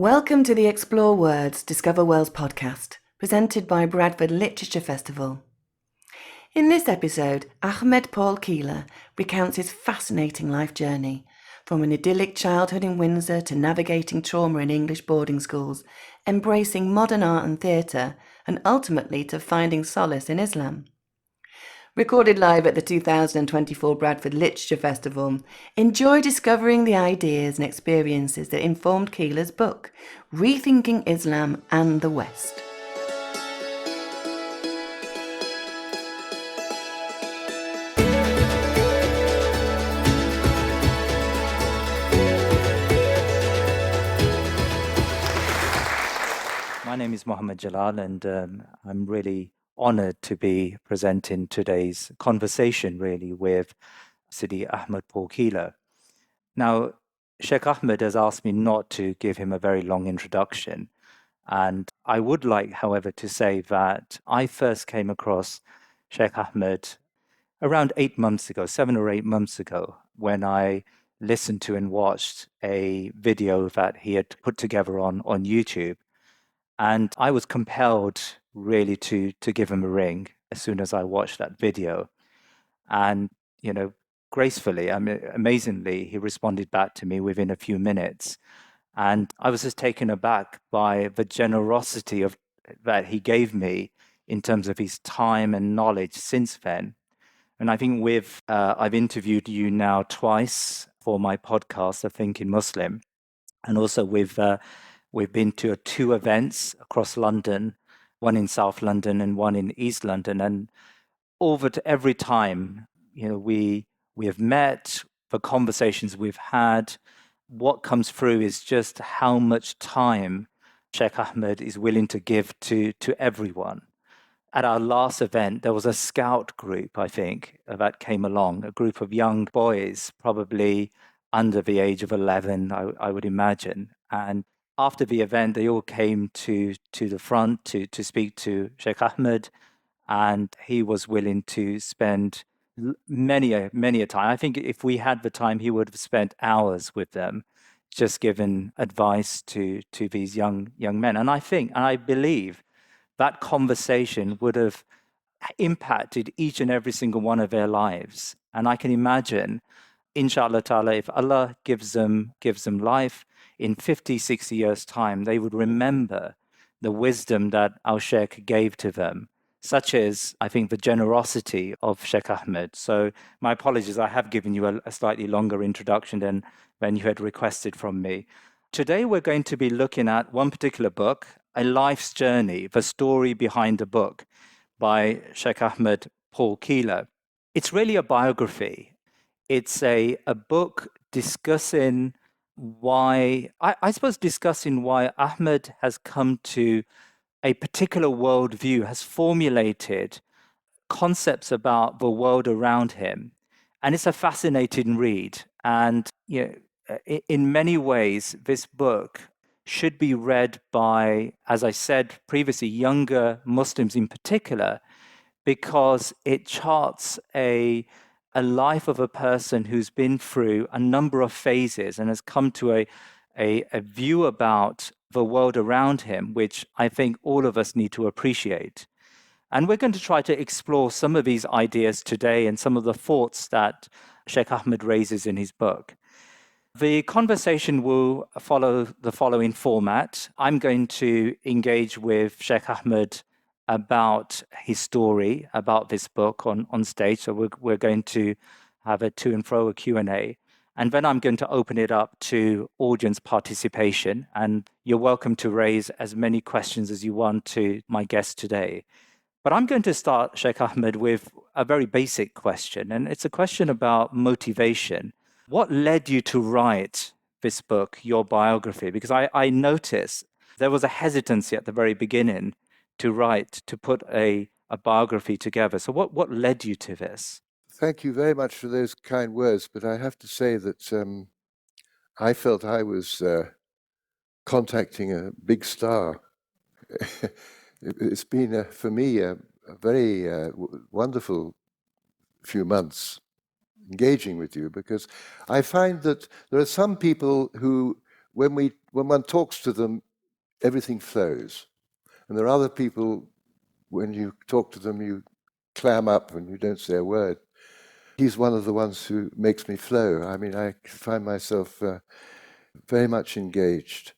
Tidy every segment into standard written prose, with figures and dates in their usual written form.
Welcome to the Explore Words, Discover Worlds podcast, presented by Bradford Literature Festival. In this episode, Ahmed Paul Keeler recounts his fascinating life journey, from an idyllic childhood in Windsor to navigating trauma in English boarding schools, embracing modern art and theatre, and ultimately to finding solace in Islam. Recorded live at the 2024 Bradford Literature Festival, enjoy discovering the ideas and experiences that informed Keeler's book, Rethinking Islam and the West. My name is Mohammed Jalal, and I'm really honored to be presenting today's conversation really with Sidi Ahmed Paul Keeler. Now, Sheikh Ahmed has asked me not to give him a very long introduction, and I would like, however, to say that I first came across Sheikh Ahmed around 8 months ago, 7 or 8 months ago, when I listened to and watched a video that he had put together on YouTube. And I was compelled really to give him a ring as soon as I watched that video. And, gracefully, amazingly, he responded back to me within a few minutes. And I was just taken aback by the generosity that he gave me in terms of his time and knowledge since then. And I think I've interviewed you now twice for my podcast, Rethinking Muslim, and also we've been to two events across London, one in South London and one in East London. And every time, we have met, the conversations we've had, what comes through is just how much time Sheikh Ahmed is willing to give to everyone. At our last event, there was a scout group, I think, that came along, a group of young boys, probably under the age of 11, I would imagine. And after the event, they all came to the front to speak to Sheikh Ahmed, and he was willing to spend many a time. I think if we had the time, he would have spent hours with them, just giving advice to these young men. And I believe that conversation would have impacted each and every single one of their lives. And I can imagine, inshallah ta'ala, if Allah gives them life, in 50, 60 years' time, they would remember the wisdom that our Sheikh gave to them, such as, I think, the generosity of Sheikh Ahmed. So my apologies, I have given you a slightly longer introduction than you had requested from me. Today, we're going to be looking at one particular book, A Life's Journey, the story behind the book by Sheikh Ahmed Paul Keeler. It's really a biography. It's a book discussing why Ahmed has come to a particular worldview, has formulated concepts about the world around him. And it's a fascinating read. And in many ways, this book should be read by, as I said previously, younger Muslims in particular, because it charts a life of a person who's been through a number of phases and has come to a view about the world around him, which I think all of us need to appreciate. And we're going to try to explore some of these ideas today and some of the thoughts that Sheikh Ahmed raises in his book. The conversation will follow the following format. I'm going to engage with Sheikh Ahmed about his story, about this book on stage. So we're going to have a to and fro, a Q&A. And then I'm going to open it up to audience participation. And you're welcome to raise as many questions as you want to my guest today. But I'm going to start, Sheikh Ahmed, with a very basic question. And it's a question about motivation. What led you to write this book, your biography? Because I noticed there was a hesitancy at the very beginning to put a biography together. So what led you to this? Thank you very much for those kind words, but I have to say that I felt I was contacting a big star. It's been, for me, a very wonderful few months engaging with you, because I find that there are some people who when one talks to them, everything flows. And there are other people, when you talk to them, you clam up and you don't say a word. He's one of the ones who makes me flow. I mean, I find myself very much engaged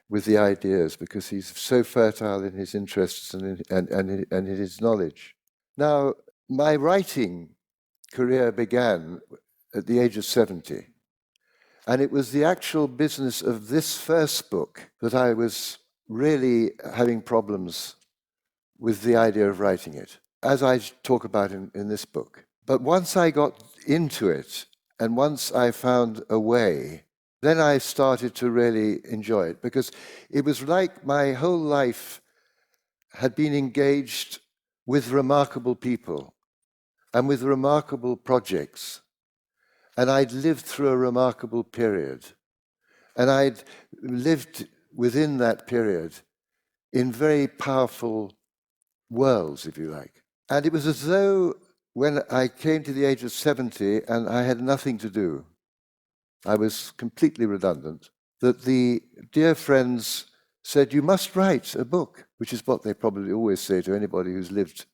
with the ideas because he's so fertile in his interests and in his knowledge. Now, my writing career began at the age of 70. And it was the actual business of this first book that I was really having problems with the idea of writing it, as I talk about in this book. But once I got into it, and once I found a way, then I started to really enjoy it, because it was like my whole life had been engaged with remarkable people and with remarkable projects. And I'd lived through a remarkable period. And I'd lived within that period in very powerful worlds, if you like. And it was as though when I came to the age of 70 and I had nothing to do, I was completely redundant, that the dear friends said, you must write a book, which is what they probably always say to anybody who's lived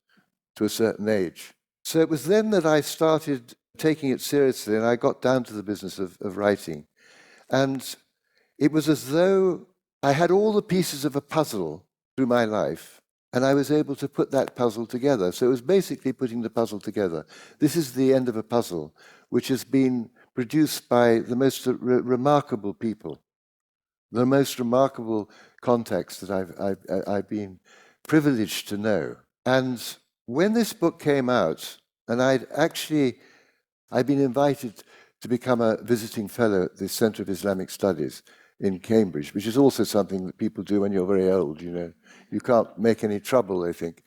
to a certain age. So it was then that I started taking it seriously, and I got down to the business of writing. And it was as though I had all the pieces of a puzzle through my life, and I was able to put that puzzle together. So it was basically putting the puzzle together. This is the end of a puzzle, which has been produced by the most remarkable people, the most remarkable contacts that I've been privileged to know. And when this book came out, and I'd been invited to become a visiting fellow at the Centre of Islamic Studies in Cambridge, which is also something that people do when you're very old, you know. You can't make any trouble, they think.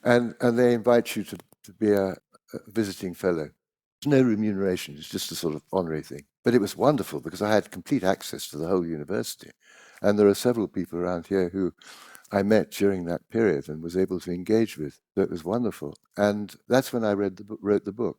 And they invite you to be a visiting fellow. There's no remuneration, it's just a sort of honorary thing. But it was wonderful because I had complete access to the whole university. And there are several people around here who I met during that period and was able to engage with. So it was wonderful. And that's when I wrote the book.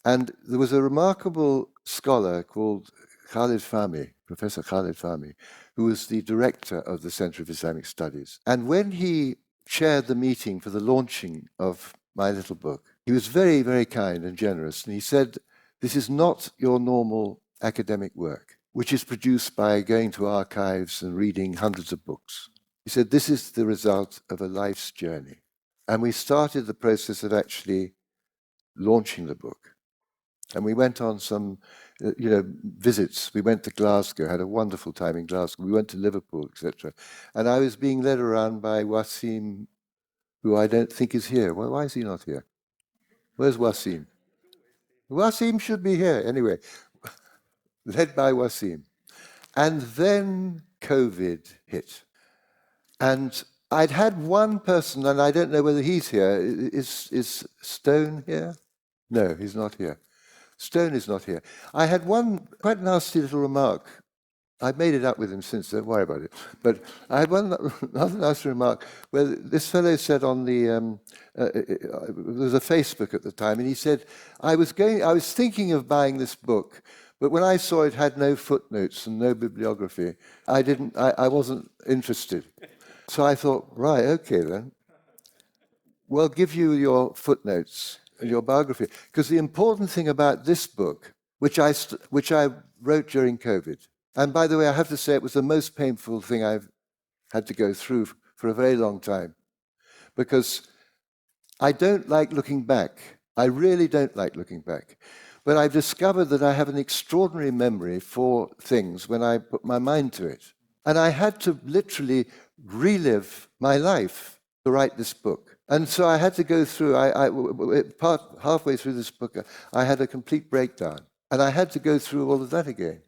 And there was a remarkable scholar called Khalid Fahmy, Professor Khalid Fahmy, who was the director of the Centre of Islamic Studies. And when he chaired the meeting for the launching of my little book, he was very, very kind and generous. And he said, this is not your normal academic work, which is produced by going to archives and reading hundreds of books. He said, this is the result of a life's journey. And we started the process of actually launching the book. And we went on some, visits. We went to Glasgow, had a wonderful time in Glasgow. We went to Liverpool, etc. And I was being led around by Wasim, who I don't think is here. Well, why is he not here? Where's Wasim? Wasim should be here. Anyway, led by Wasim. And then COVID hit. And I'd had one person, and I don't know whether he's here. Is Stone here? No, he's not here. Stone is not here. I had one quite nasty little remark. I've made it up with him since, don't worry about it. But I had one rather nasty remark where this fellow said on the, there was a Facebook at the time, and he said, I was thinking of buying this book, but when I saw it had no footnotes and no bibliography, I wasn't interested. So I thought, right, okay then. Well, give you your footnotes and your biography. Because the important thing about this book, which I wrote during COVID, and by the way, I have to say it was the most painful thing I've had to go through for a very long time, because I don't like looking back. I really don't like looking back. But I've discovered that I have an extraordinary memory for things when I put my mind to it. And I had to literally relive my life to write this book. And so I had to go through, halfway through this book, I had a complete breakdown. And I had to go through all of that again.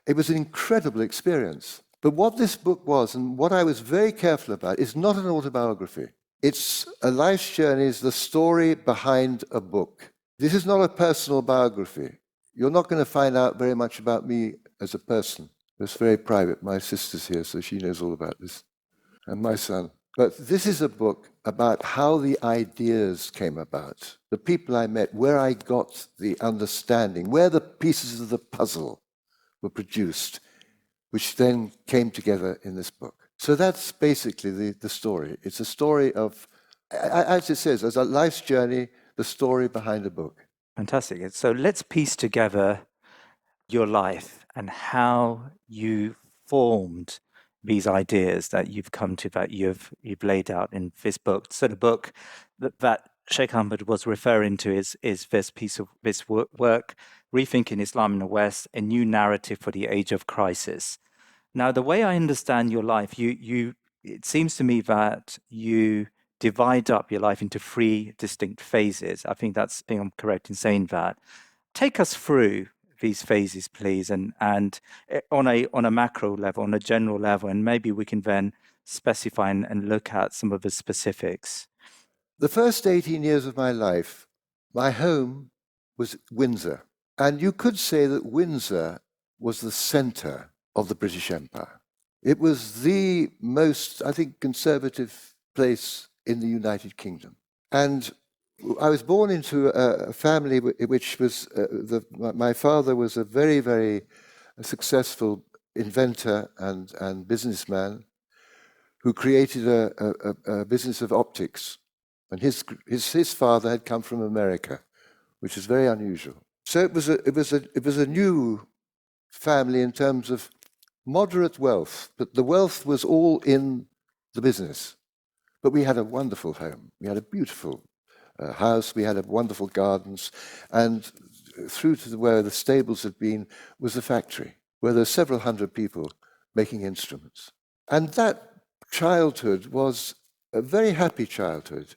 It was an incredible experience. But what this book was, and what I was very careful about, is not an autobiography. It's a life's journey, is the story behind a book. This is not a personal biography. You're not going to find out very much about me as a person. It's very private. My sister's here, so she knows all about this. And my son. But this is a book about how the ideas came about, the people I met, where I got the understanding, where the pieces of the puzzle were produced which then came together in this book. So that's basically the story. It's a story of, as it says, as a life's journey, the story behind a book. Fantastic. So let's piece together your life and how you formed these ideas that you've come to, that you've laid out in this book. So the book that Sheikh Ahmed was referring to is this piece of this work, Rethinking Islam the West, a new narrative for the age of crisis. Now, the way I understand your life, it seems to me that you divide up your life into three distinct phases. I think I'm correct in saying that. Take us through these phases, please, and on a macro level, on a general level, and maybe we can then specify and look at some of the specifics. The first 18 years of my life, my home was Windsor. And you could say that Windsor was the center of the British Empire. It was the most, I think, conservative place in the United Kingdom. And I was born into a family which was, my father was a very, very successful inventor and businessman who created a business of optics. And his father had come from America, which is very unusual. So it was a new family in terms of moderate wealth, but the wealth was all in the business. But we had a wonderful home. We had a beautiful house. We had wonderful gardens, and through to where the stables had been was the factory, where there were several hundred people making instruments. And that childhood was a very happy childhood.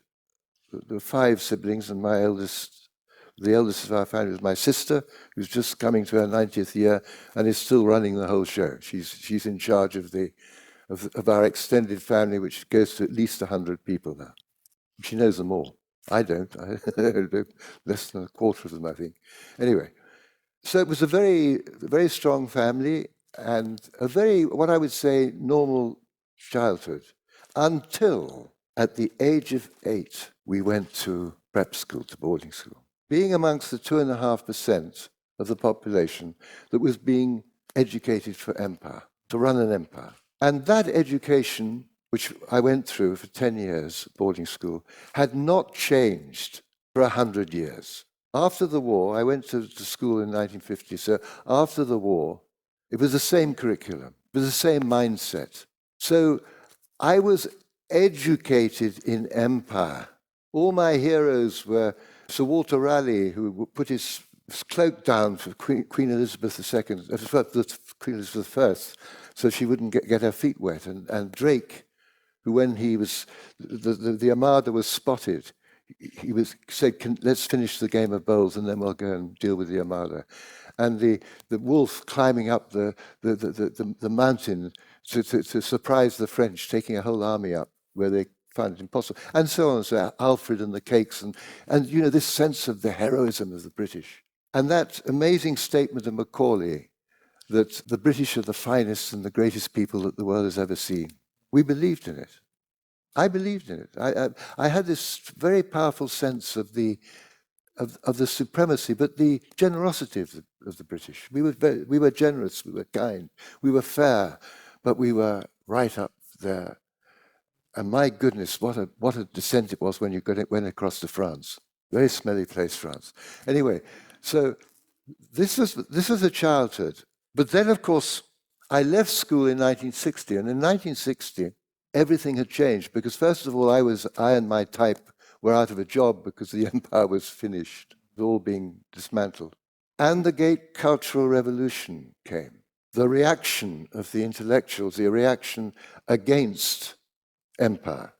There were 5 siblings, and the eldest of our family was my sister, who's just coming to her 90th year and is still running the whole show. She's in charge of our extended family, which goes to at least 100 people now. She knows them all. I don't. I know less than a quarter of them, I think. Anyway, so it was a very, very strong family and a very, what I would say, normal childhood, until at the age of 8, we went to prep school, to boarding school, being amongst the 2.5% of the population that was being educated for empire, to run an empire. And that education, which I went through for 10 years, boarding school, had not changed for 100 years. After the war, I went to school in 1950, so after the war, it was the same curriculum, it was the same mindset. So I was educated in empire. All my heroes were Sir Walter Raleigh, who put his cloak down for Queen Elizabeth II, Queen Elizabeth I, so she wouldn't get her feet wet. And Drake, who when he was, the Armada was spotted, he said, let's finish the game of bowls and then we'll go and deal with the Armada. And the wolf climbing up the mountain to surprise the French, taking a whole army up where they found it impossible, and so on. So Alfred and the cakes, and this sense of the heroism of the British. And that amazing statement of Macaulay that the British are the finest and the greatest people that the world has ever seen. We believed in it. I believed in it. I had this very powerful sense of the supremacy, but the generosity of the British. We were generous, we were kind, we were fair, but we were right up there. And my goodness, what a descent it was when you went across to France. Very smelly place, France. Anyway, so this was a childhood. But then, of course, I left school in 1960, and in 1960, everything had changed because, first of all, I and my type were out of a job because the empire was finished, it was all being dismantled. And the Great Cultural Revolution came. The reaction of the intellectuals, the reaction against empire,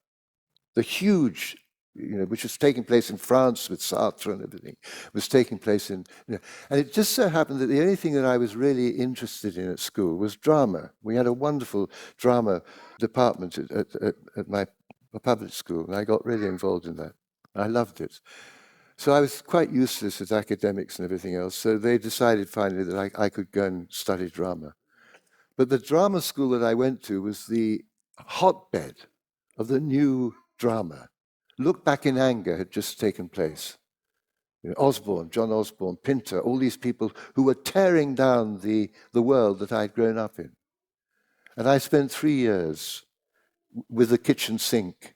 the huge, which was taking place in France with Sartre and everything, was taking place in, and it just so happened that the only thing that I was really interested in at school was drama. We had a wonderful drama department at my public school, and I got really involved in that. I loved it. So I was quite useless at academics and everything else, so they decided finally that I could go and study drama. But the drama school that I went to was the hotbed of the new drama. Look Back in Anger had just taken place. Osborne, John Osborne, Pinter, all these people who were tearing down the world that I'd grown up in. And I spent 3 years with the kitchen sink,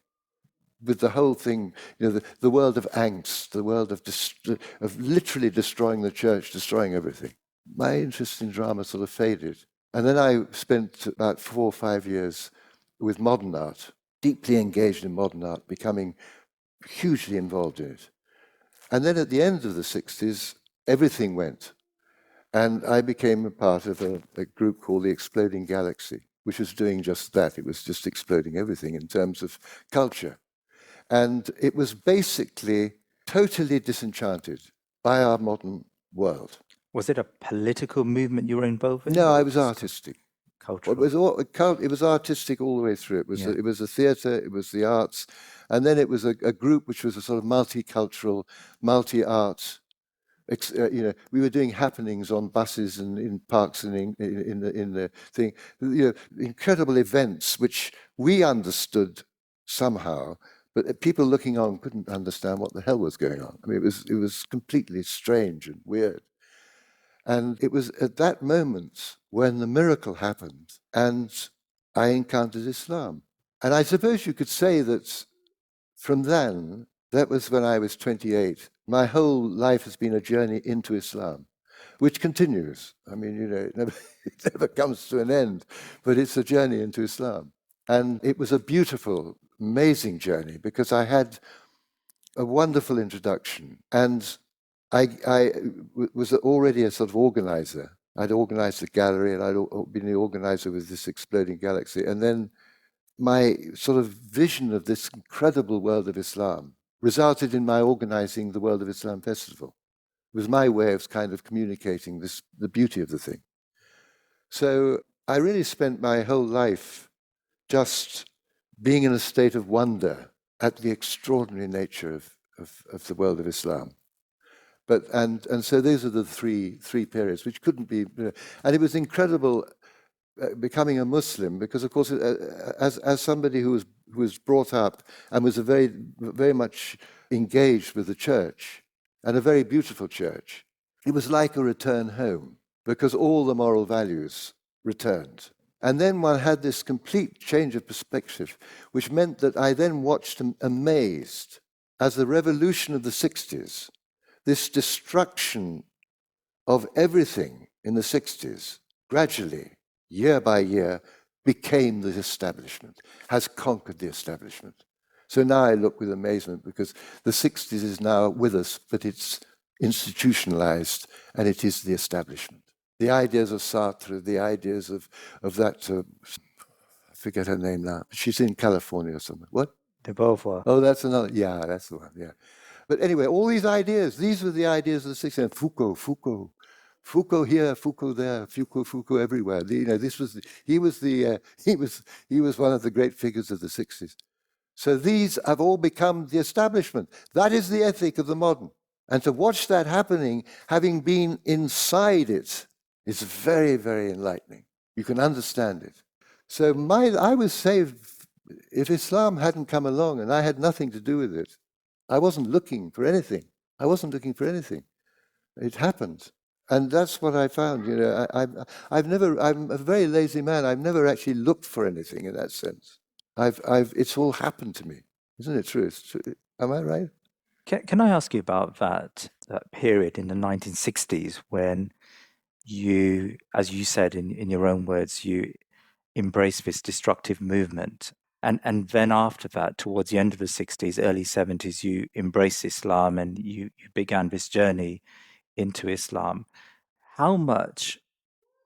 with the whole thing, the world of angst, the world of literally destroying the church, destroying everything. My interest in drama sort of faded. And then I spent about 4 or 5 years with modern art, deeply engaged in modern art, becoming hugely involved in it. And then at the end of the 60s, everything went. And I became a part of a group called the Exploding Galaxy, which was doing just that. It was just exploding everything in terms of culture. And it was basically totally disenchanted by our modern world. Was it a political movement you were involved in? No, I was artistic. Cultural. It was artistic all the way through. It was a theatre, it was the arts, and then it was a group which was a sort of multicultural, multi-art. We were doing happenings on buses and in parks and in the thing. Incredible events which we understood somehow, but people looking on couldn't understand what the hell was going on. I mean, it was completely strange and weird. And it was at that moment when the miracle happened and I encountered Islam. And I suppose you could say that from then, that was when I was 28, my whole life has been a journey into Islam, which continues. I mean, it never comes to an end, but it's a journey into Islam. And it was a beautiful, amazing journey because I had a wonderful introduction. And I was already a sort of organizer. I'd organized the gallery and I'd been the organizer with this Exploding Galaxy. And then my sort of vision of this incredible world of Islam resulted in my organizing the World of Islam Festival. It was my way of kind of communicating the beauty of the thing. So I really spent my whole life just being in a state of wonder at the extraordinary nature of the world of Islam. And so those are the three periods, which couldn't be, and it was incredible becoming a Muslim because, of course, as somebody who was brought up and was very very much engaged with the church and a very beautiful church, it was like a return home because all the moral values returned. And then one had this complete change of perspective, which meant that I then watched amazed as the revolution of the 60s, this destruction of everything in the 60s, gradually, year by year, became the establishment, has conquered the establishment. So now I look with amazement because the 60s is now with us, but it's institutionalized and it is the establishment. The ideas of Sartre, the ideas of that, I forget her name now, she's in California or somewhere. What? De Beauvoir. Oh, that's another, yeah, that's the one, yeah. But anyway, all these ideas, these were the ideas of the 60s. And Foucault here, Foucault there, Foucault everywhere. He was one of the great figures of the 60s. So these have all become the establishment. That is the ethic of the modern. And to watch that happening, having been inside it, is very, very enlightening. You can understand it. So I was saved. If Islam hadn't come along and I had nothing to do with it, I wasn't looking for anything. It happened. And that's what I found. I'm a very lazy man. I've never actually looked for anything in that sense. It's all happened to me. Isn't it true? Am I right? Can I ask you about that period in the 1960s when you, as you said in your own words, you embraced this destructive movement? And then after that, towards the end of the 60s, early 70s, you embraced Islam and you began this journey into Islam. How much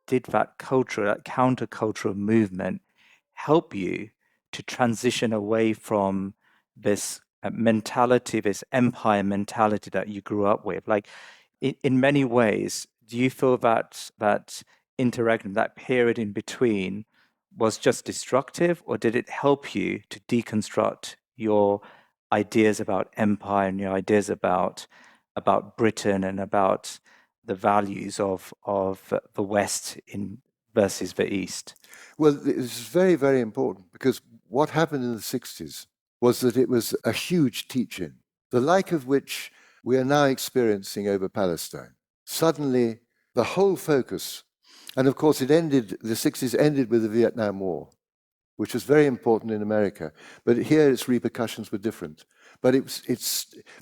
did that countercultural movement help you to transition away from this mentality, this empire mentality that you grew up with? Like, in many ways, do you feel that interaction, that period in between, was just destructive, or did it help you to deconstruct your ideas about empire and your ideas about Britain and about the values of the West versus the East? Well, it's very, very important because what happened in the 60s was that it was a huge teach-in, the like of which we are now experiencing over Palestine. Suddenly, the whole focus And of course, the 60s ended with the Vietnam War, which was very important in America. But here its repercussions were different. But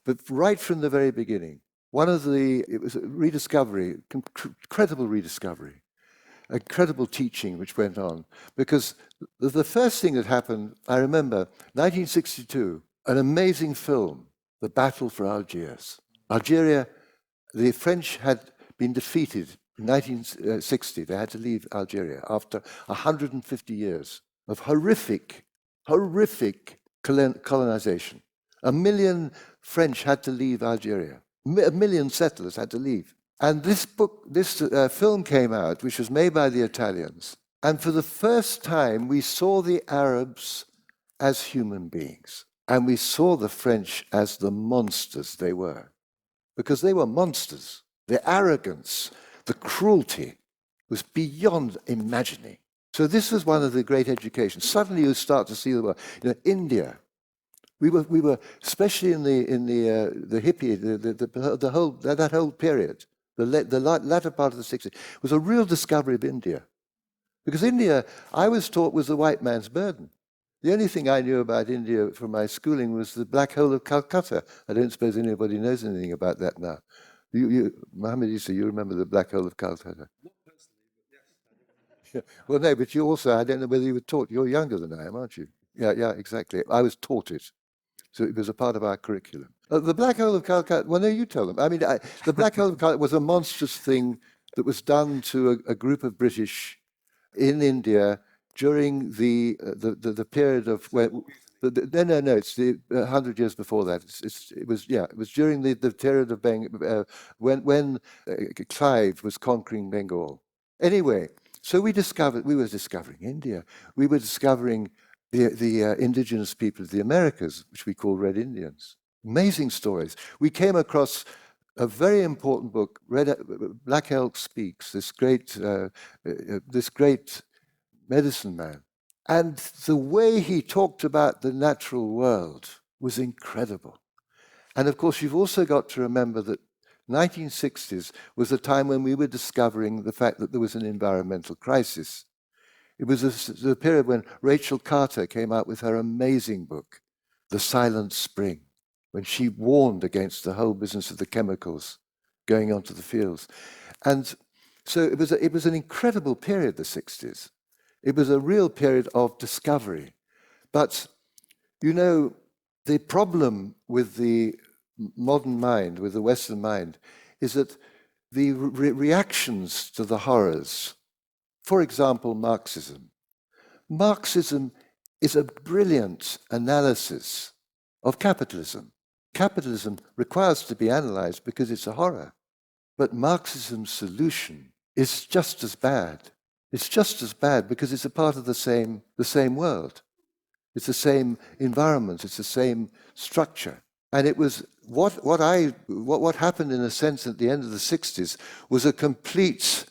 but right from the very beginning, it was a rediscovery, incredible rediscovery, incredible teaching which went on. Because the first thing that happened, I remember, 1962, an amazing film, The Battle for Algiers. Algeria, the French had been defeated in 1960. They had to leave Algeria after 150 years of horrific colonization. 1 million French had to leave Algeria. 1 million settlers had to leave. And this film came out, which was made by the Italians. And for the first time, we saw the Arabs as human beings. And we saw the French as the monsters they were. Because they were monsters. The arrogance, the cruelty was beyond imagining. So this was one of the great educations. Suddenly you start to see the world. India. We were especially in the hippie, that whole period, the latter part of the 60s, was a real discovery of India. Because India, I was taught, was the white man's burden. The only thing I knew about India from my schooling was the black hole of Calcutta. I don't suppose anybody knows anything about that now. Mohammed Isa, you remember the black hole of Calcutta? Not personally, but yes. Well, no, but you also, I don't know whether you were taught, you're younger than I am, aren't you? Yeah, exactly. I was taught it. So it was a part of our curriculum. The black hole of Calcutta, well, no, you tell them. I mean, the black hole of Calcutta was a monstrous thing that was done to a group of British in India during the period of when. No, it's 100 years before that. It was during the period of when Clive was conquering Bengal. Anyway, so we were discovering India. We were discovering the indigenous people of the Americas, which we call Red Indians. Amazing stories. We came across a very important book, Black Elk Speaks, this great medicine man. And the way he talked about the natural world was incredible. And of course, you've also got to remember that 1960s was the time when we were discovering the fact that there was an environmental crisis. It was the period when Rachel Carter came out with her amazing book, The Silent Spring, when she warned against the whole business of the chemicals going onto the fields. And so it was an incredible period, the 60s. It was a real period of discovery. But, the problem with the modern mind, with the Western mind, is that the reactions to the horrors, for example, Marxism. Marxism is a brilliant analysis of capitalism. Capitalism requires to be analyzed because it's a horror. But Marxism's solution is just as bad. It's just as bad because it's a part of the same world. It's the same environment. It's the same structure. And it was what happened in a sense at the end of the 60s was a complete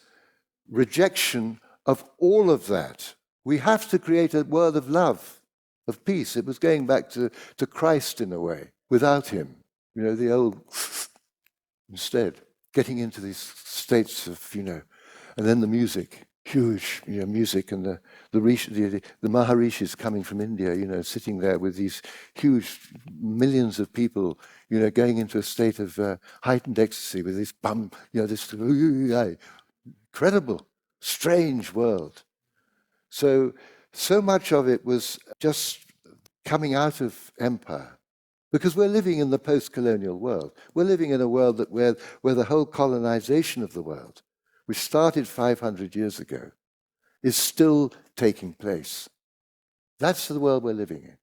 rejection of all of that. We have to create a world of love, of peace. It was going back to Christ in a way, without him. The old instead, getting into these states of, and then the music, huge, music, and the Maharishis coming from India, sitting there with these huge millions of people, going into a state of heightened ecstasy with this this incredible, strange world. So much of it was just coming out of empire. Because we're living in the post-colonial world. We're living in a world where the whole colonization of the world, which started 500 years ago, is still taking place. That's the world we're living in.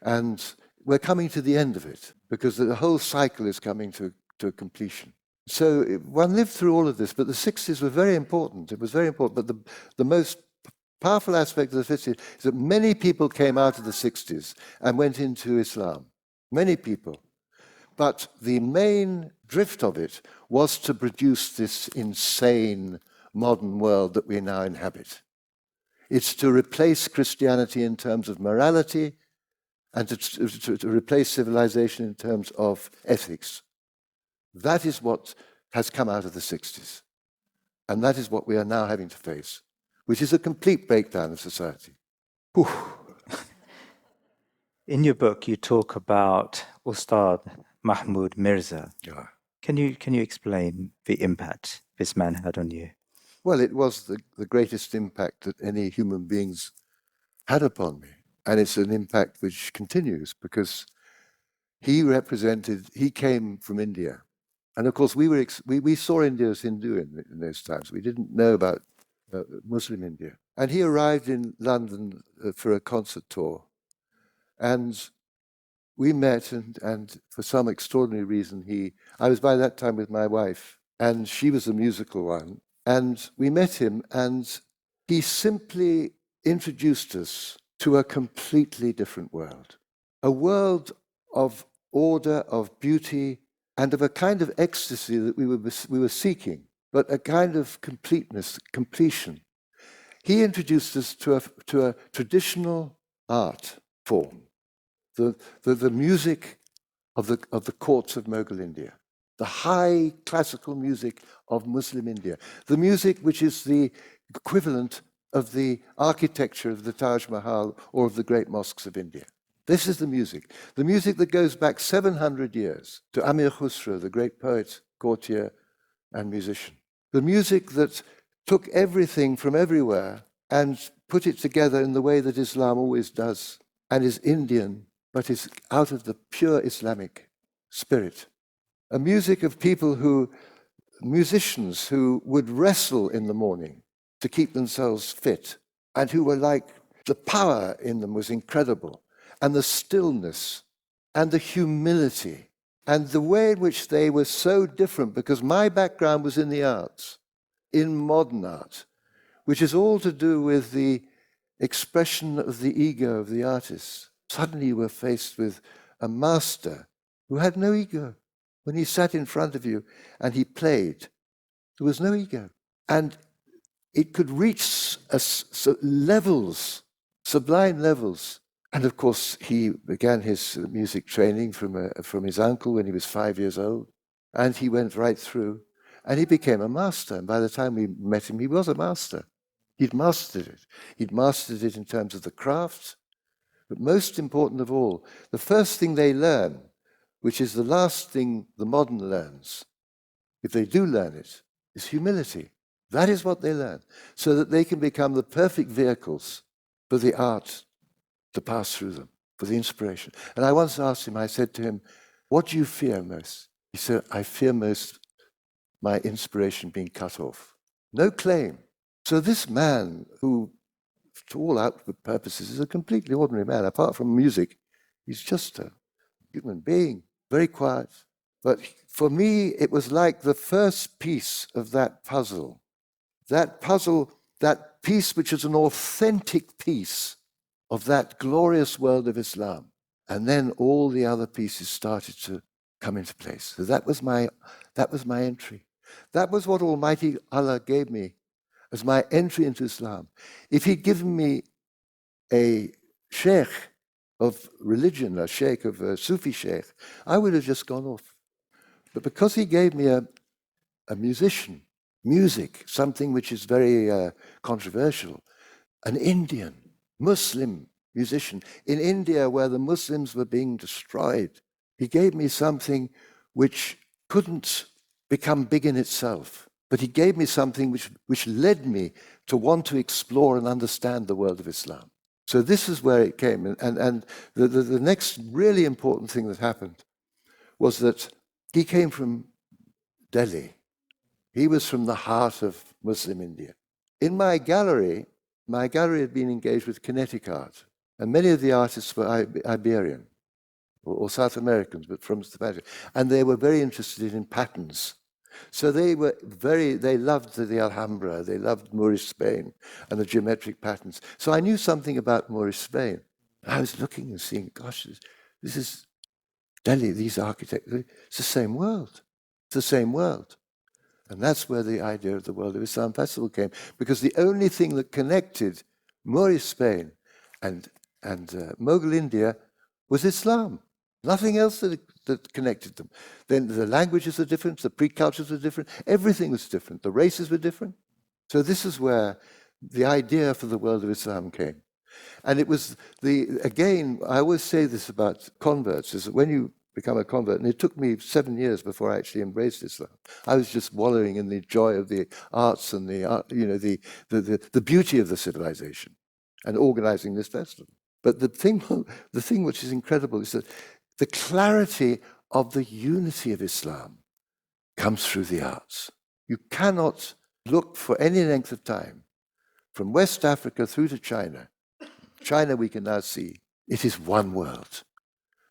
And we're coming to the end of it, because the whole cycle is coming to a completion. So one lived through all of this, but the 60s were very important. It was very important. But the most powerful aspect of the 50s is that many people came out of the 60s and went into Islam. Many people. But the main drift of it was to produce this insane modern world that we now inhabit. It's to replace Christianity in terms of morality and to replace civilization in terms of ethics. That is what has come out of the 60s. And that is what we are now having to face, which is a complete breakdown of society. Whew. In your book, you talk about Ustad Mahmoud Mirza. Yeah. Can you explain the impact this man had on you? Well, it was the greatest impact that any human beings had upon me. And it's an impact which continues because he came from India. And of course, we saw India as Hindu in those times. We didn't know about Muslim India. And he arrived in London for a concert tour. And we met, and for some extraordinary reason, I was by that time with my wife, and she was the musical one. And we met him, and he simply introduced us to a completely different world, a world of order, of beauty, and of a kind of ecstasy that we were seeking, but a kind of completeness, completion. He introduced us to a traditional art form, the music of the courts of Mughal India, the high classical music of Muslim India, the music which is the equivalent of the architecture of the Taj Mahal or of the great mosques of India. This is the music that goes back 700 years to Amir Khusro, the great poet, courtier, and musician. The music that took everything from everywhere and put it together in the way that Islam always does, and is Indian, but is out of the pure Islamic spirit. A music of musicians who would wrestle in the morning to keep themselves fit, and who were like, the power in them was incredible, and the stillness, and the humility, and the way in which they were so different, because my background was in the arts, in modern art, which is all to do with the expression of the ego of the artist. Suddenly you were faced with a master who had no ego. When he sat in front of you and he played, there was no ego. And it could reach levels, sublime levels. And of course, he began his music training from his uncle when he was 5 years old. And he went right through. And he became a master. And by the time we met him, he was a master. He'd mastered it. He'd mastered it in terms of the craft. But most important of all, the first thing they learn, which is the last thing the modern learns, if they do learn it, is humility. That is what they learn, so that they can become the perfect vehicles for the art to pass through them, for the inspiration. And I once asked him, I said to him, what do you fear most? He said, I fear most my inspiration being cut off. No claim. So this man, who to all outward purposes is a completely ordinary man, apart from music, he's just a human being, very quiet. But for me, it was like the first piece of that puzzle, that piece which is an authentic piece of that glorious world of Islam. And then all the other pieces started to come into place. So that was my entry. That was what Almighty Allah gave me as my entry into Islam. If he'd given me a sheikh of religion, a sheikh of a Sufi sheikh, I would have just gone off. But because he gave me a musician, music, something which is very controversial, an Indian, Muslim musician, in India where the Muslims were being destroyed, he gave me something which couldn't become big in itself. But he gave me something which led me to want to explore and understand the world of Islam. So this is where it came. And the next really important thing that happened was that he came from Delhi. He was from the heart of Muslim India. In my gallery had been engaged with kinetic art. And many of the artists were Iberian or South Americans, but from South America. And they were very interested in patterns. So they loved the Alhambra, they loved Moorish Spain and the geometric patterns. So I knew something about Moorish Spain. I was looking and seeing, gosh, this is Delhi, these architects, it's the same world. It's the same world. And that's where the idea of the World of Islam Festival came, because the only thing that connected Moorish Spain and Mughal India was Islam. Nothing else that that connected them. Then the languages are different, the pre-cultures are different, everything was different, the races were different. So this is where the idea for the world of Islam came. And it was again, I always say this about converts, is that when you become a convert, and it took me 7 years before I actually embraced Islam. I was just wallowing in the joy of the arts and the beauty of the civilization and organizing this festival. But the thing which is incredible is that the clarity of the unity of Islam comes through the arts. You cannot look for any length of time from West Africa through to China. China we can now see. It is one world.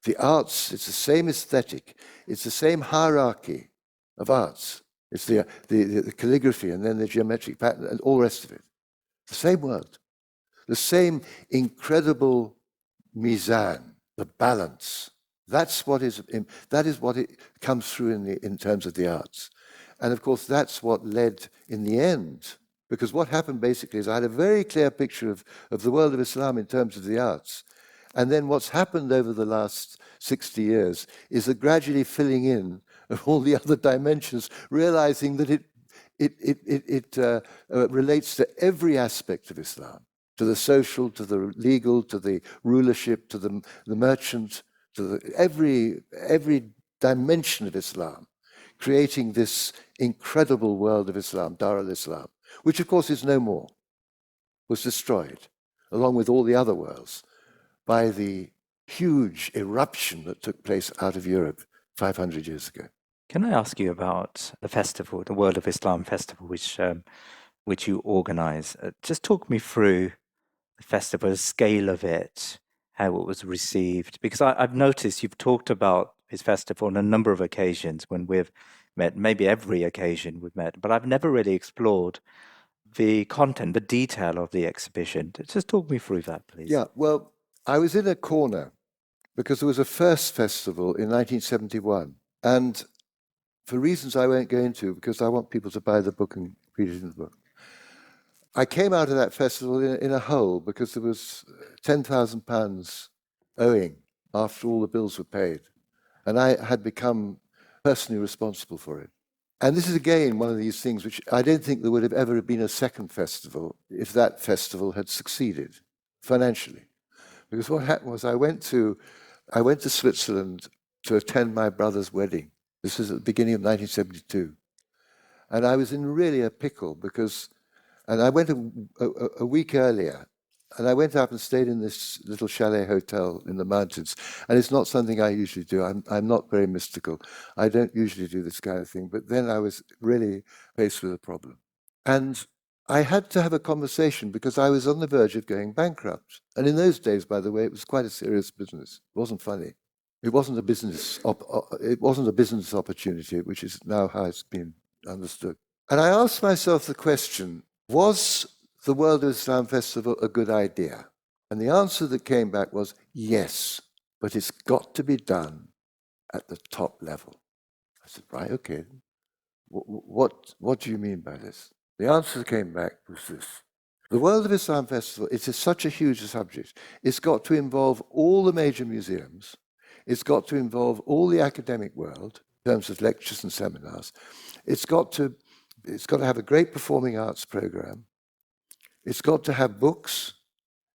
The arts, it's the same aesthetic. It's the same hierarchy of arts. It's the calligraphy and then the geometric pattern and all the rest of it. The same world. The same incredible mizan, the balance. That is what it comes through in terms of the arts. And of course, that's what led in the end, because what happened basically is I had a very clear picture of the world of Islam in terms of the arts. And then what's happened over the last 60 years is a gradually filling in of all the other dimensions, realizing that it relates to every aspect of Islam, to the social, to the legal, to the rulership, to the merchant, to every dimension of Islam, creating this incredible world of Islam, Dar al-Islam, which of course is no more, was destroyed, along with all the other worlds, by the huge eruption that took place out of Europe 500 years ago. Can I ask you about the festival, the World of Islam festival, which you organise? Just talk me through the festival, the scale of it, how it was received. Because I've noticed you've talked about this festival on a number of occasions when we've met, maybe every occasion we've met, but I've never really explored the content, the detail of the exhibition. Just talk me through that, please. Yeah, well, I was in a corner because there was a first festival in 1971. And for reasons I won't go into, because I want people to buy the book and read it in the book, I came out of that festival in a hole because there was £10,000 owing after all the bills were paid. And I had become personally responsible for it. And this is again one of these things which I don't think there would have ever been a second festival if that festival had succeeded financially. Because what happened was I went to Switzerland to attend my brother's wedding. This was at the beginning of 1972. And I was in really a pickle and I went a week earlier, and I went up and stayed in this little chalet hotel in the mountains. And it's not something I usually do. I'm not very mystical. I don't usually do this kind of thing. But then I was really faced with a problem. And I had to have a conversation because I was on the verge of going bankrupt. And in those days, by the way, it was quite a serious business. It wasn't funny. It wasn't a business opportunity, which is now how it's been understood. And I asked myself the question, was the World of Islam Festival a good idea? And the answer that came back was yes, but it's got to be done at the top level. I said, right, okay. What do you mean by this? The answer that came back was this. The World of Islam Festival, it is such a huge subject. It's got to involve all the major museums. It's got to involve all the academic world in terms of lectures and seminars. It's got to have a great performing arts program. It's got to have books.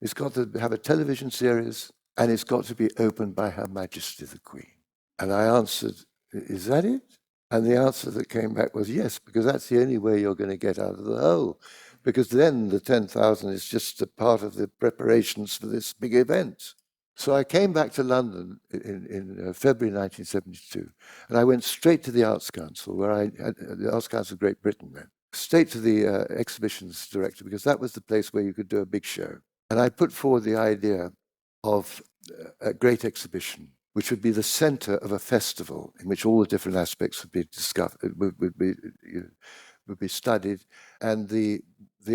It's got to have a television series. And it's got to be opened by Her Majesty the Queen. And I answered, is that it? And the answer that came back was yes, because that's the only way you're going to get out of the hole. Because then the 10,000 is just a part of the preparations for this big event. So I came back to London in February 1972, and I went straight to the Arts Council, the Arts Council of Great Britain then, straight to the exhibitions director, because that was the place where you could do a big show. And I put forward the idea of a great exhibition, which would be the center of a festival in which all the different aspects would be discovered, would be studied. And the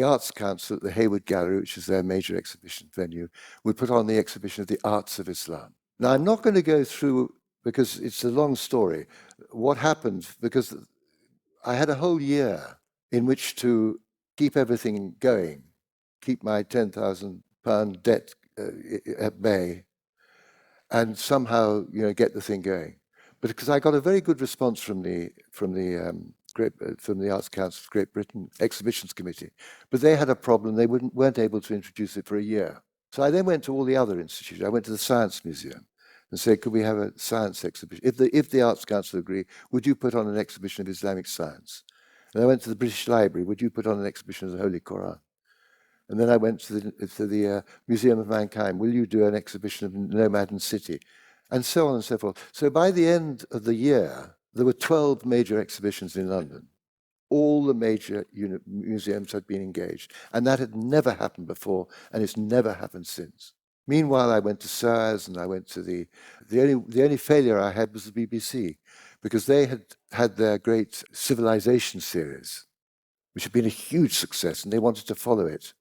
Arts Council at the Hayward Gallery, which is their major exhibition venue, would put on the exhibition of the Arts of Islam. Now, I'm not going to go through, because it's a long story, what happened, because I had a whole year in which to keep everything going, keep my £10,000 debt at bay, and somehow, get the thing going. But because I got a very good response from the Arts Council of Great Britain Exhibitions Committee, but they had a problem. They weren't able to introduce it for a year. So I then went to all the other institutions. I went to the Science Museum and said, could we have a science exhibition? If the Arts Council agree, would you put on an exhibition of Islamic science? And I went to the British Library. Would you put on an exhibition of the Holy Quran? And then I went to the Museum of Mankind. Will you do an exhibition of Nomad and City? And so on and so forth. So by the end of the year, there were 12 major exhibitions in London. All the major museums had been engaged. And that had never happened before, and it's never happened since. Meanwhile, I went to SIRS, and I went to the only failure I had was the BBC, because they had their great Civilisation series, which had been a huge success, and they wanted to follow it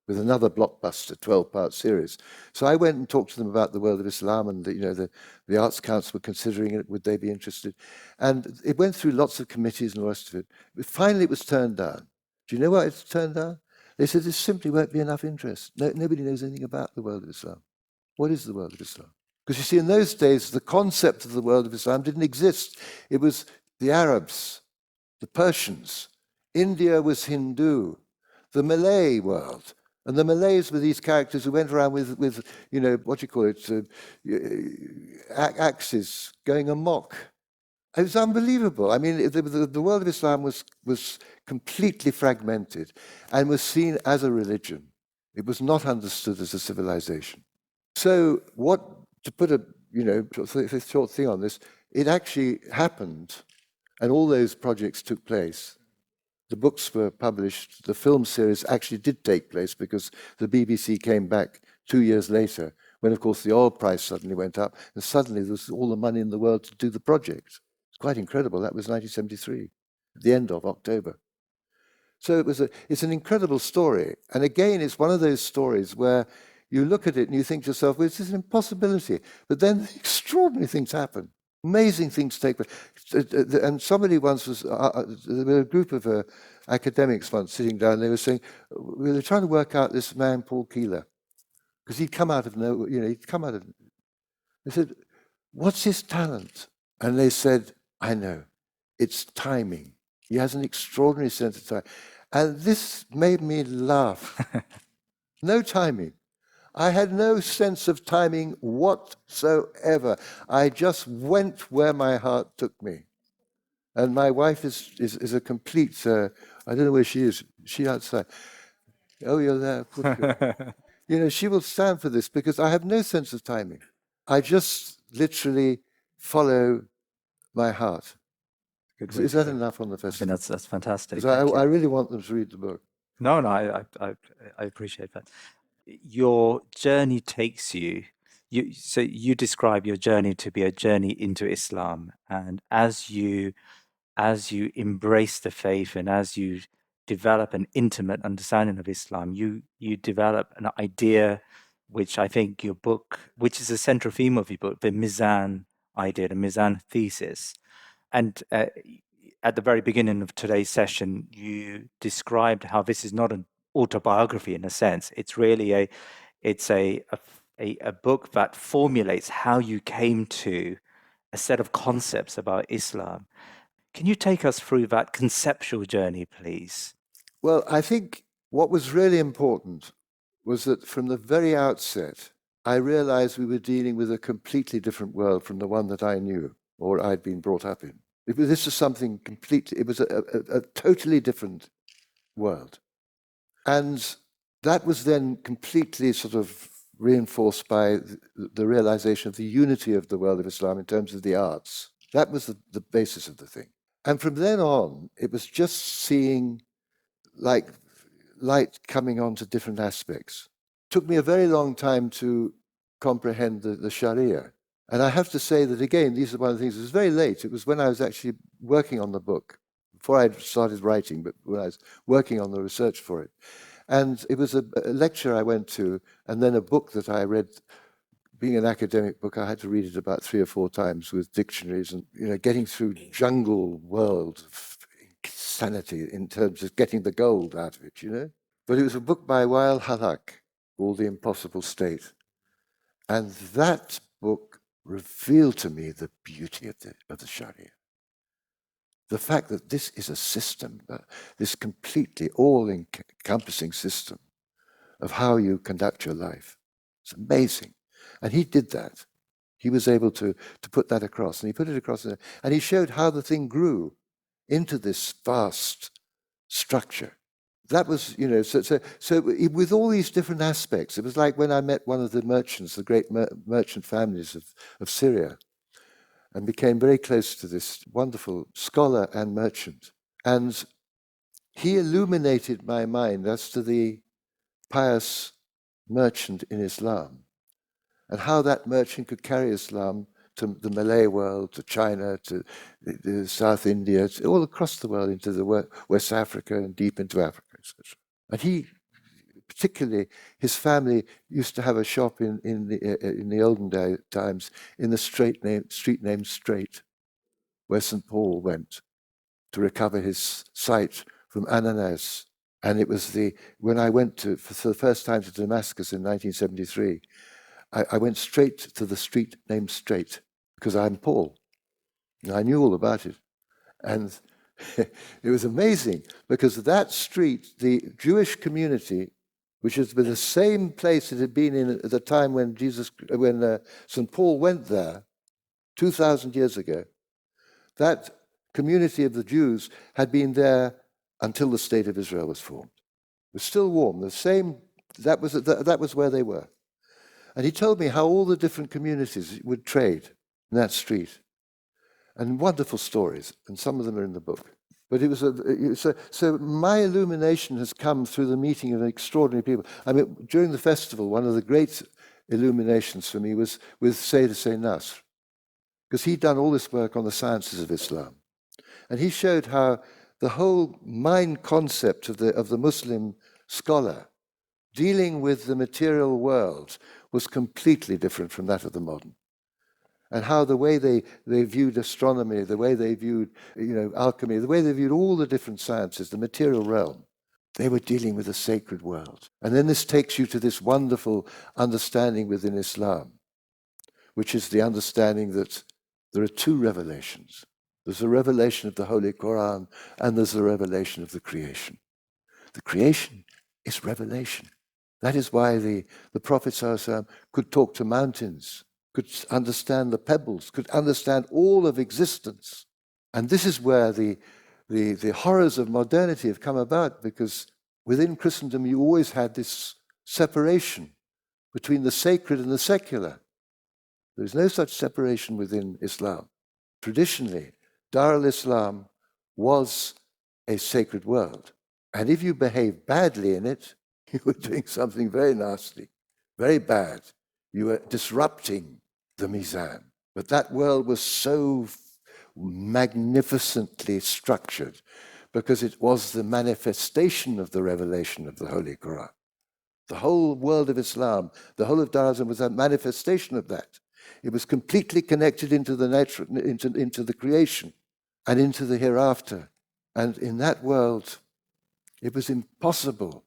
with another blockbuster 12-part series. So I went and talked to them about the world of Islam, and the Arts Council were considering it. Would they be interested? And it went through lots of committees and the rest of it. But finally, it was turned down. Do you know why it's turned down? They said there simply won't be enough interest. Nobody knows anything about the world of Islam. What is the world of Islam? Because you see, in those days, the concept of the world of Islam didn't exist. It was the Arabs, the Persians. India was Hindu, the Malay world. And the Malays were these characters who went around with what do you call it, axes going amok. It was unbelievable. I mean, the world of Islam was completely fragmented and was seen as a religion. It was not understood as a civilization. So to put a short thing on this, it actually happened, and all those projects took place. The books were published. The film series actually did take place because the BBC came back 2 years later when, of course, the oil price suddenly went up, and suddenly there was all the money in the world to do the project. It's quite incredible. That was 1973, at the end of October. So it's an incredible story. And again, it's one of those stories where you look at it and you think to yourself, well, this is an impossibility. But then extraordinary things happen. Amazing things take place. And somebody once there were a group of academics once sitting down, they were saying, we were trying to work out this man, Paul Keeler, because he'd come out of nowhere, they said, what's his talent? And they said, I know, it's timing. He has an extraordinary sense of time. And this made me laugh. No timing. I had no sense of timing whatsoever. I just went where my heart took me. And my wife is a complete, I don't know where she is. She outside. Oh, you're there. She will stand for this because I have no sense of timing. I just literally follow my heart. Is that enough on the festival? I mean, that's fantastic. Because I really want them to read the book. No, I appreciate that. Your journey takes you. So you describe your journey to be a journey into Islam, and as you embrace the faith and as you develop an intimate understanding of Islam, you develop an idea, which I think your book, which is the central theme of your book, the Mizan idea, the Mizan thesis. And at the very beginning of today's session, you described how this is not an autobiography in a sense. It's really a book that formulates how you came to a set of concepts about Islam. Can you take us through that conceptual journey, please? Well, I think what was really important was that from the very outset, I realized we were dealing with a completely different world from the one that I knew or I'd been brought up in. This was something completely, it was a totally different world. And that was then completely sort of reinforced by the realization of the unity of the world of Islam in terms of the arts. That was the basis of the thing. And from then on, it was just seeing like light coming onto different aspects. It took me a very long time to comprehend the Sharia. And I have to say that, again, these are one of the things, it was very late. It was when I was actually working on the book, before I started writing, but when I was working on the research for it. And it was a lecture I went to, and then a book that I read. Being an academic book, I had to read it about 3 or 4 times with dictionaries and, getting through jungle world of insanity in terms of getting the gold out of it, But it was a book by Wael Halak called The Impossible State. And that book revealed to me the beauty of the Sharia. The fact that this is a system, this completely all-encompassing system of how you conduct your life. It's amazing. And he did that. He was able to put that across. And he put it across, and he showed how the thing grew into this vast structure. That was, so with all these different aspects, it was like when I met one of the merchants, the great merchant families of Syria, and became very close to this wonderful scholar and merchant. And he illuminated my mind as to the pious merchant in Islam, and how that merchant could carry Islam to the Malay world, to China, to the South India, all across the world, into the West Africa and deep into Africa, etc. And he, particularly, his family used to have a shop in the olden times in the street named Straight, where St. Paul went to recover his sight from Ananas. And it was when I went for the first time to Damascus in 1973, I went straight to the street named Straight, because I'm Paul. And I knew all about it. And it was amazing, because that street, the Jewish community, which has been the same place it had been in at the time when St. Paul went there 2,000 years ago, that community of the Jews had been there until the state of Israel was formed. It was still warm. That was where they were. And he told me how all the different communities would trade in that street. And wonderful stories, and some of them are in the book. But it was so my illumination has come through the meeting of extraordinary people. I mean, during the festival, one of the great illuminations for me was with Sayyid Hussein Nasr, because he'd done all this work on the sciences of Islam. And he showed how the whole mind concept of the Muslim scholar dealing with the material world was completely different from that of the modern. And how the way they viewed astronomy, the way they viewed alchemy, the way they viewed all the different sciences, the material realm, they were dealing with the sacred world. And then this takes you to this wonderful understanding within Islam, which is the understanding that there are two revelations. There's a revelation of the Holy Quran, and there's a revelation of the creation. The creation is revelation. That is why the Prophet ﷺ could talk to mountains, could understand the pebbles, could understand all of existence. And this is where the horrors of modernity have come about, because within Christendom you always had this separation between the sacred and the secular. There is no such separation within Islam. Traditionally, Dar al-Islam was a sacred world. And if you behave badly in it, you were doing something very nasty, very bad. You were disrupting the mizan. But that world was so magnificently structured because it was the manifestation of the revelation of the Holy Quran. The whole world of Islam, the whole of Dar was a manifestation of that. It was completely connected into the natural, into the creation and into the hereafter. And in that world, it was impossible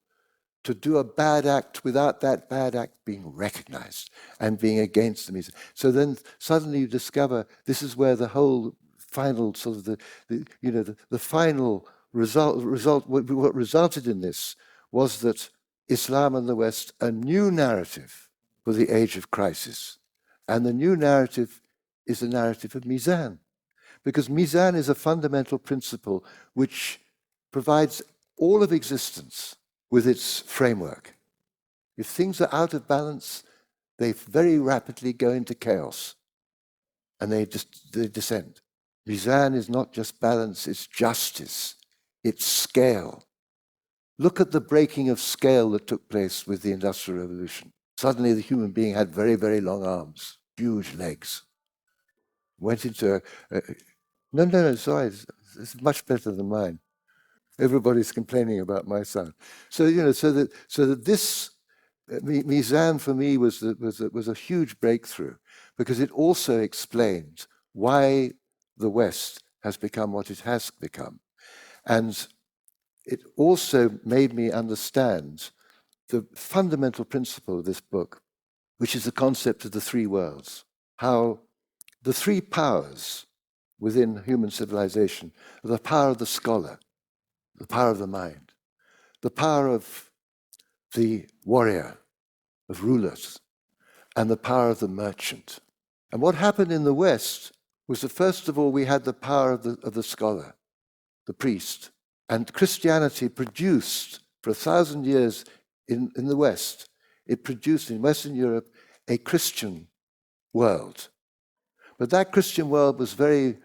to do a bad act without that bad act being recognized and being against the mizan. So then suddenly you discover this is where the whole final sort of the final result what resulted in this was that Islam and the West, a new narrative for the age of crisis. And the new narrative is the narrative of mizan, because mizan is a fundamental principle which provides all of existence with its framework. If things are out of balance, they very rapidly go into chaos and they descend. Mizan is not just balance, it's justice, it's scale. Look at the breaking of scale that took place with the Industrial Revolution. Suddenly the human being had very, very long arms, huge legs. Went into no, sorry, it's much better than mine. Everybody's complaining about my sound. So that this mizan for me was a huge breakthrough, because it also explained why the West has become what it has become, and it also made me understand the fundamental principle of this book, which is the concept of the three worlds. how the three powers within human civilization are the power of the scholar, the power of the mind, the power of the warrior, of rulers, and the power of the merchant. And what happened in the West was that, first of all, we had the power of the scholar, the priest. And Christianity produced, for 1,000 years in the West, it produced in Western Europe a Christian world. But that Christian world was very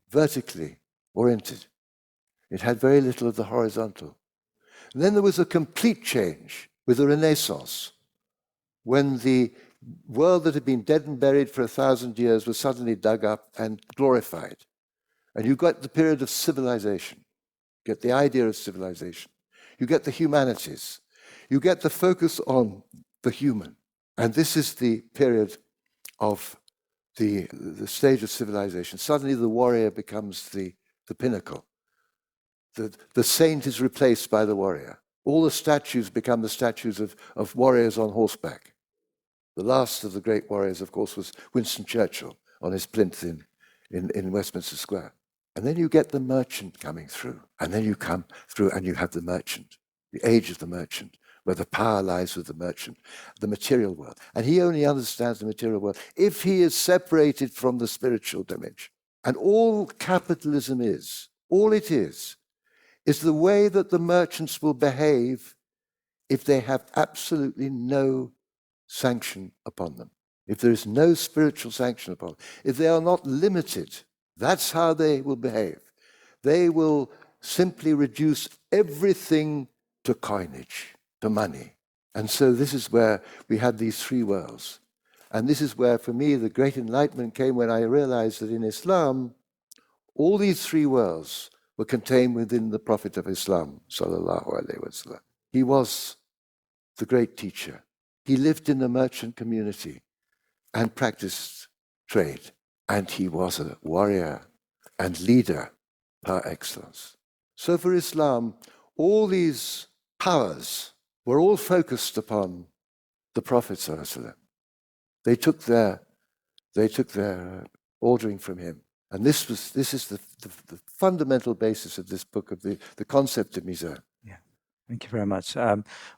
vertically oriented. It had very little of the horizontal. And then there was a complete change with the Renaissance, when the world that had been dead and buried for 1,000 years was suddenly dug up and glorified. And you got the period of civilization. You get the idea of civilization. You get the humanities. You get the focus on the human. And this is the period of the stage of civilization. Suddenly the warrior becomes the pinnacle. The saint is replaced by the warrior. All the statues become the statues of warriors on horseback. The last of the great warriors, of course, was Winston Churchill on his plinth in Westminster Square. And then you get the merchant coming through. And then you come through and you have the merchant, the age of the merchant, where the power lies with the merchant, the material world. And he only understands the material world if he is separated from the spiritual dimension. And all capitalism is, all it is the way that the merchants will behave if they have absolutely no sanction upon them. If there is no spiritual sanction upon them, if they are not limited, that's how they will behave. They will simply reduce everything to coinage, to money. And so this is where we had these three worlds. And this is where, for me, the great enlightenment came when I realized that in Islam, all these three worlds were contained within the Prophet of Islam, sallallahu alaihi wasallam. He was the great teacher. He lived in the merchant community and practiced trade. And he was a warrior and leader par excellence. So for Islam, all these powers were all focused upon the Prophet sallallahu alaihi wasallam. They took their ordering from him. And this is the fundamental basis of this book, of the concept of Mizan. Yeah, thank you very much.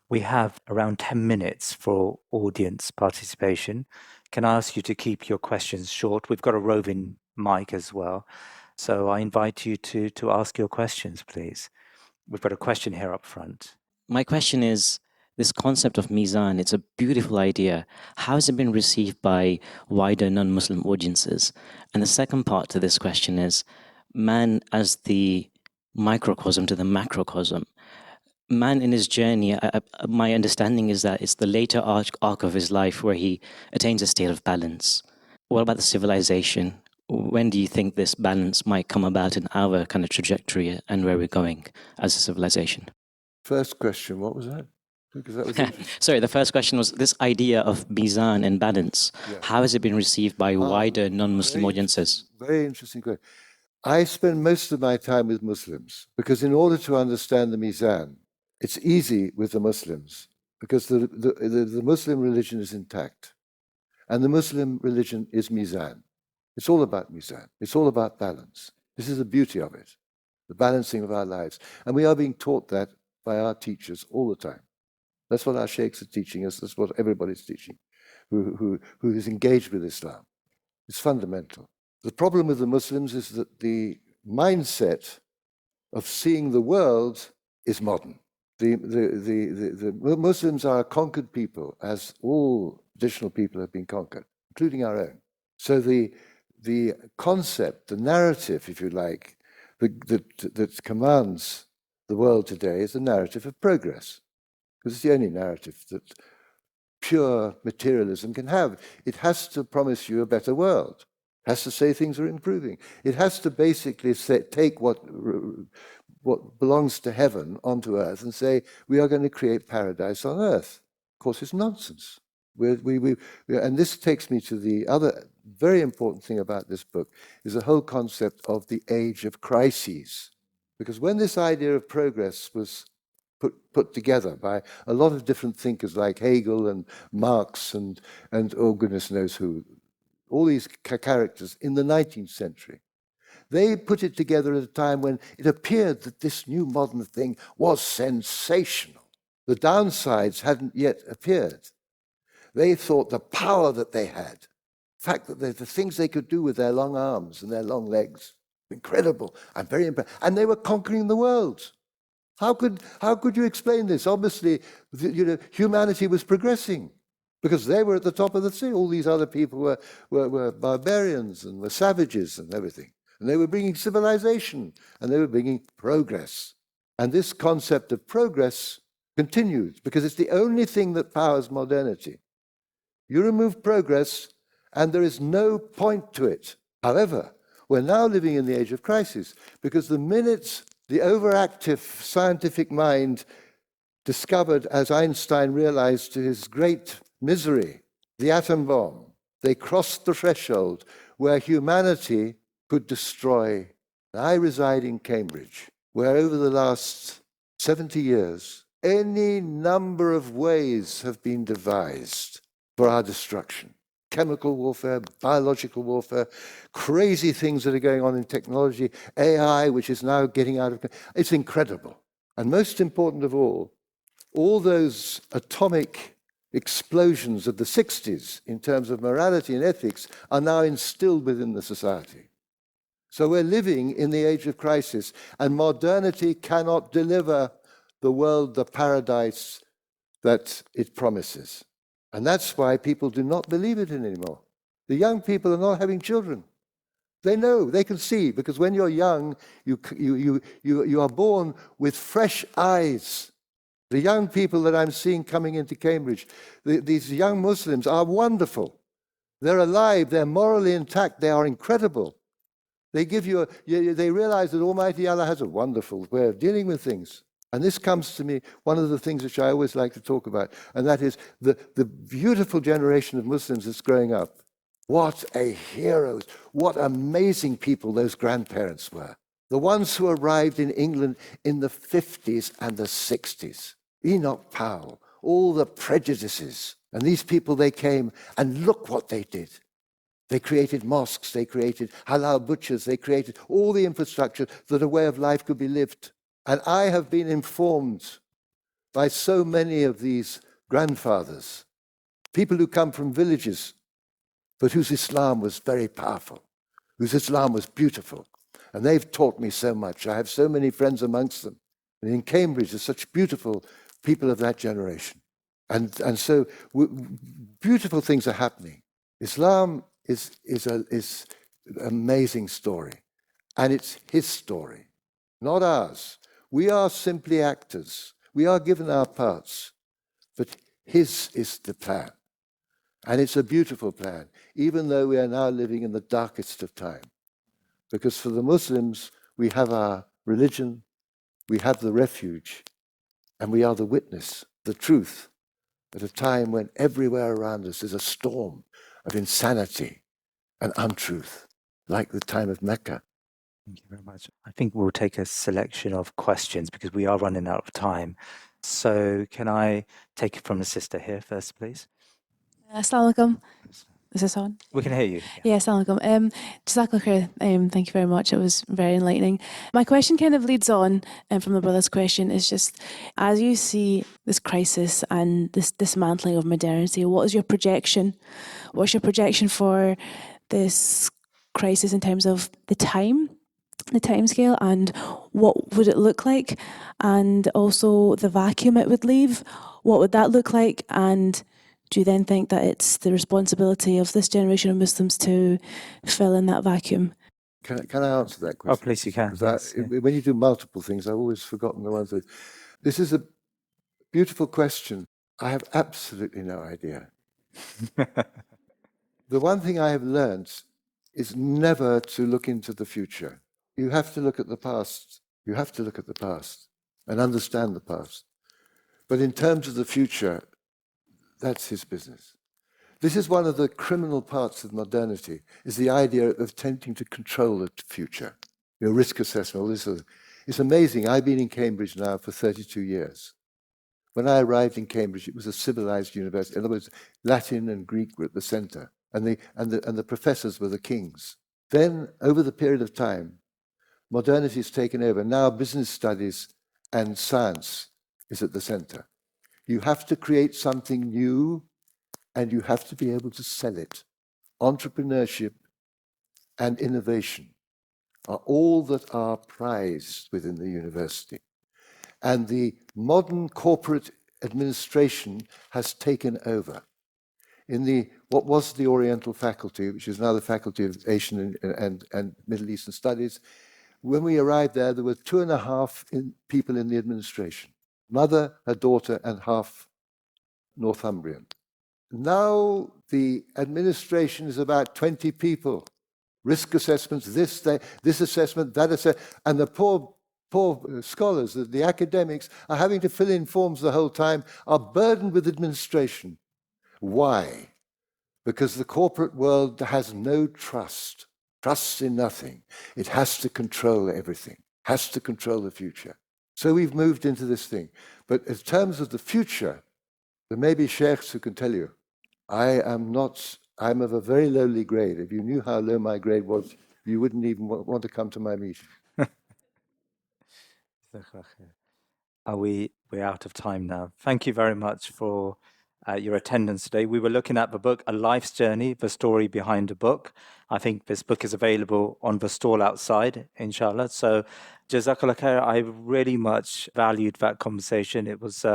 We have around 10 minutes for audience participation. Can I ask you to keep your questions short? We've got a roving mic as well. So I invite you to ask your questions, please. We've got a question here up front. My question is, this concept of Mizan, it's a beautiful idea. How has it been received by wider non-Muslim audiences? And the second part to this question is, man as the microcosm to the macrocosm. Man in his journey, my understanding is that it's the later arc of his life where he attains a state of balance. What about the civilization? When do you think this balance might come about in our kind of trajectory and where we're going as a civilization? First question, what was that? Because that was interesting. Sorry, the first question was this idea of Mizan and balance. Yeah. How has it been received by wider non-Muslim audiences? Very interesting question. I spend most of my time with Muslims because in order to understand the Mizan, it's easy with the Muslims because the Muslim religion is intact. And the Muslim religion is Mizan. It's all about Mizan. It's all about balance. This is the beauty of it, the balancing of our lives. And we are being taught that by our teachers all the time. That's what our sheikhs are teaching us. That's what everybody's teaching who is engaged with Islam. It's fundamental. The problem with the Muslims is that the mindset of seeing the world is modern. The Muslims are a conquered people, as all traditional people have been conquered, including our own. So the concept, the narrative, if you like, that commands the world today is the narrative of progress. Because it's the only narrative that pure materialism can have. It has to promise you a better world. It has to say things are improving. It has to basically take what belongs to heaven onto earth and say, we are going to create paradise on earth. Of course, it's nonsense. And this takes me to the other very important thing about this book, is the whole concept of the age of crises. Because when this idea of progress was put together by a lot of different thinkers like Hegel and Marx and oh goodness knows who, all these characters in the 19th century. They put it together at a time when it appeared that this new modern thing was sensational. The downsides hadn't yet appeared. They thought the power that they had, the fact that the things they could do with their long arms and their long legs, incredible. I'm very impressed. And they were conquering the world. How could you explain this? Obviously, humanity was progressing because they were at the top of the sea. All these other people were barbarians and were savages and everything. And they were bringing civilization and they were bringing progress. And this concept of progress continues because it's the only thing that powers modernity. You remove progress and there is no point to it. However, we're now living in the age of crisis because the minute the overactive scientific mind discovered, as Einstein realized to his great misery, the atom bomb, they crossed the threshold where humanity could destroy. I reside in Cambridge, where over the last 70 years, any number of ways have been devised for our destruction. Chemical warfare, biological warfare, crazy things that are going on in technology, AI, which is now getting out of... It's incredible. And most important of all those atomic explosions of the 60s in terms of morality and ethics are now instilled within the society. So we're living in the age of crisis, and modernity cannot deliver the world, the paradise that it promises. And that's why people do not believe it anymore. The young people are not having children. They know, they can see, because when you're young, you are born with fresh eyes. The young people that I'm seeing coming into Cambridge, these young Muslims are wonderful. They're alive, they're morally intact, they are incredible. They realize that Almighty Allah has a wonderful way of dealing with things. And this comes to me, one of the things which I always like to talk about, and that is the beautiful generation of Muslims that's growing up. What heroes, what amazing people those grandparents were. The ones who arrived in England in the 50s and the 60s. Enoch Powell, all the prejudices. And these people, they came, and look what they did. They created mosques, they created halal butchers, they created all the infrastructure that a way of life could be lived. And I have been informed by so many of these grandfathers, people who come from villages, but whose Islam was very powerful, whose Islam was beautiful. And they've taught me so much. I have so many friends amongst them. And in Cambridge, there's such beautiful people of that generation. And so beautiful things are happening. Islam is an amazing story. And it's his story, not ours. We are simply actors. We are given our parts, but his is the plan. And it's a beautiful plan, even though we are now living in the darkest of time. Because for the Muslims, we have our religion, we have the refuge, and we are the witness, the truth, at a time when everywhere around us is a storm of insanity and untruth, like the time of Mecca. Thank you very much. I think we'll take a selection of questions because we are running out of time. So can I take it from the sister here first, please? Assalamu alaikum. Is this on? We can hear you. Yeah, assalamu alaikum. Jazakallah khair. Thank you very much. It was very enlightening. My question kind of leads on from the brother's question. Is just, as you see this crisis and this dismantling of modernity, what is your projection? What's your projection for this crisis in terms of the timescale, and what would it look like? And also the vacuum it would leave, what would that look like? And do you then think that it's the responsibility of this generation of Muslims to fill in that vacuum? Can I answer that question? Oh, please, you can. Yes, yeah. When you do multiple things, I've always forgotten the ones that... This is a beautiful question. I have absolutely no idea. The one thing I have learned is never to look into the future. You have to look at the past. You have to look at the past and understand the past. But in terms of the future, that's his business. This is one of the criminal parts of modernity, is the idea of attempting to control the future. Risk assessment, all this. It's amazing. I've been in Cambridge now for 32 years. When I arrived in Cambridge, it was a civilized university. In other words, Latin and Greek were at the center. and the professors were the kings. Then, over the period of time, modernity has taken over. Now business studies and science is at the center. You have to create something new, and you have to be able to sell it. Entrepreneurship and innovation are all that are prized within the university. And the modern corporate administration has taken over. In what was the Oriental faculty, which is now the Faculty of Asian and Middle Eastern Studies, when we arrived there were 2.5 people in the administration. Mother, her daughter, and half Northumbrian. Now the administration is about 20 people. Risk assessments, this assessment, that assessment, and the poor scholars, the academics, are having to fill in forms the whole time, are burdened with administration. Why? Because the corporate world has no trust. Trusts in nothing. It has to control everything, has to control the future. So we've moved into this thing. But in terms of the future, there may be sheikhs who can tell you, I'm of a very lowly grade. If you knew how low my grade was, you wouldn't even want to come to my meeting. We're out of time now. Thank you very much for your attendance today. We were looking at the book, A Life's Journey, the story behind a book. I think this book is available on the stall outside, inshallah. So, Jazakallah khair. I really much valued that conversation. It was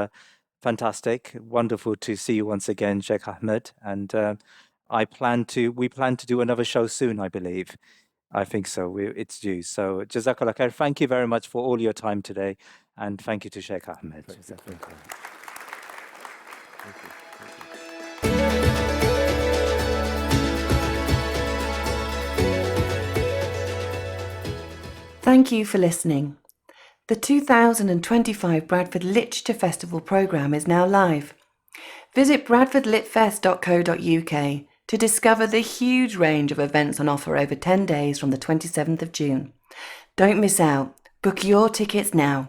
fantastic. Wonderful to see you once again, Sheikh Ahmed. And we plan to do another show soon, I believe. I think so. It's due. So, Jazakallah khair. Thank you very much for all your time today. And thank you to Sheikh Ahmed. Thank you for listening. The 2025 Bradford Literature Festival programme is now live. Visit bradfordlitfest.co.uk to discover the huge range of events on offer over 10 days from the 27th of June. Don't miss out. Book your tickets now.